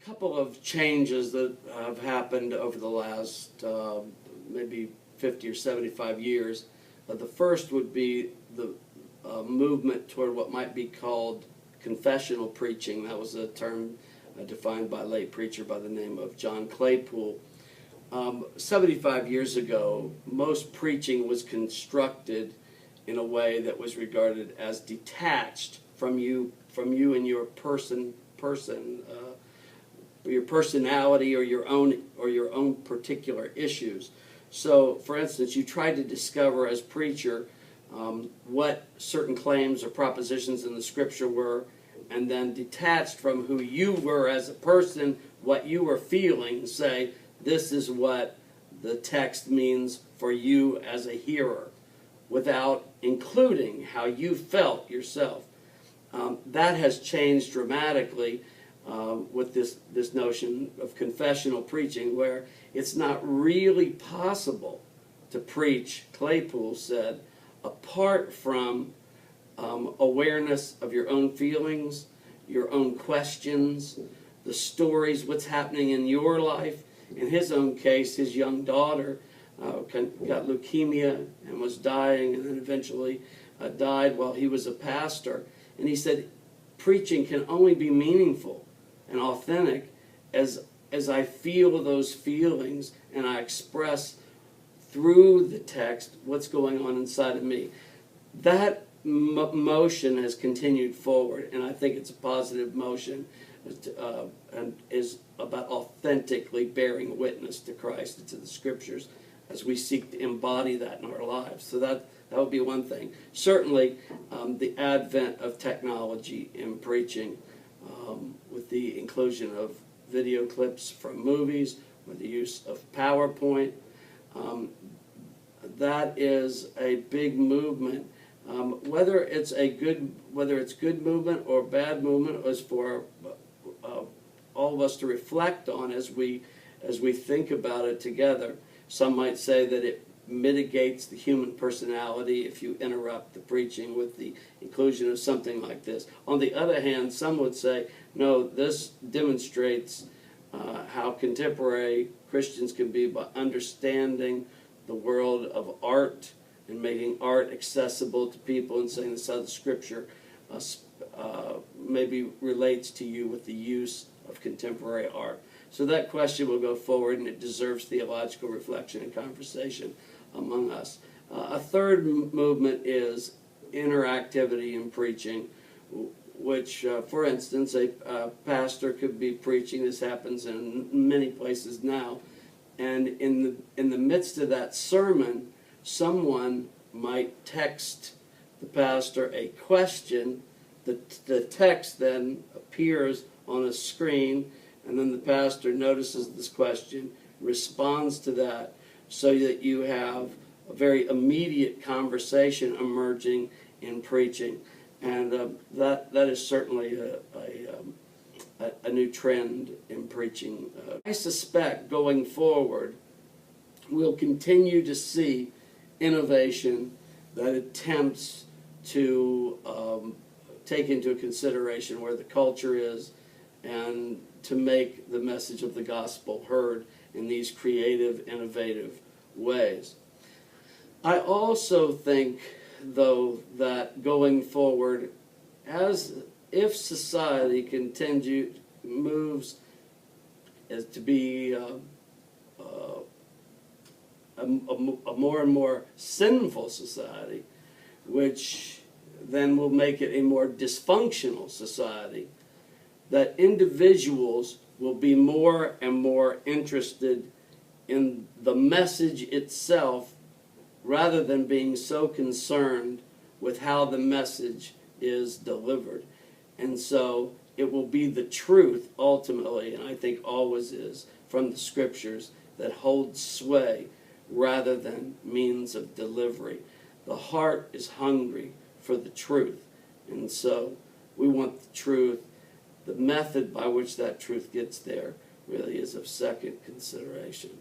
Couple of changes that have happened over the last maybe 50 or 75 years. The first would be the movement toward what might be called confessional preaching. That was a term defined by a late preacher by the name of John Claypool. 75 years ago, most preaching was constructed in a way that was regarded as detached from you and your your personality or your own particular issues. So, for instance, you tried to discover as preacher what certain claims or propositions in the Scripture were, and then detached from who you were as a person, what you were feeling, say, this is what the text means for you as a hearer, without including how you felt yourself. That has changed dramatically with this notion of confessional preaching, where it's not really possible to preach, Claypool said, apart from awareness of your own feelings, your own questions, the stories, what's happening in your life. In his own case, his young daughter got leukemia and was dying, and then eventually died while he was a pastor. And he said, preaching can only be meaningful and authentic as I feel those feelings and I express through the text what's going on inside of me. That motion has continued forward, and I think it's a positive motion, and is about authentically bearing witness to Christ and to the Scriptures as we seek to embody that in our lives. So that would be one thing. Certainly, the advent of technology in preaching, with the inclusion of video clips from movies, with the use of PowerPoint, that is a big movement. Whether it's good movement or bad movement is for all of us to reflect on as we think about it together. Some might say that it mitigates the human personality if you interrupt the preaching with the inclusion of something like this. On the other hand, some would say, no, this demonstrates how contemporary Christians can be by understanding the world of art and making art accessible to people, and saying this is how the Scripture maybe relates to you with the use of contemporary art. So that question will go forward, and it deserves theological reflection and conversation among us. A third movement is interactivity in preaching, which, for instance, a pastor could be preaching. This happens in many places now. And in the midst of that sermon, someone might text the pastor a question. The text then appears on a screen, and then the pastor notices this question, responds to that, so that you have a very immediate conversation emerging in preaching. And that is certainly a new trend in preaching. I suspect going forward, we'll continue to see innovation that attempts to take into consideration where the culture is and to make the message of the gospel heard in these creative, innovative ways. I also think, though, that going forward, if society moves as to be a more and more sinful society, which then will make it a more dysfunctional society, that individuals will be more and more interested in the message itself rather than being so concerned with how the message is delivered. And so it will be the truth ultimately, and I think always is, from the Scriptures that holds sway rather than means of delivery. The heart is hungry for the truth, and so we want the truth. The method by which that truth gets there really is of second consideration.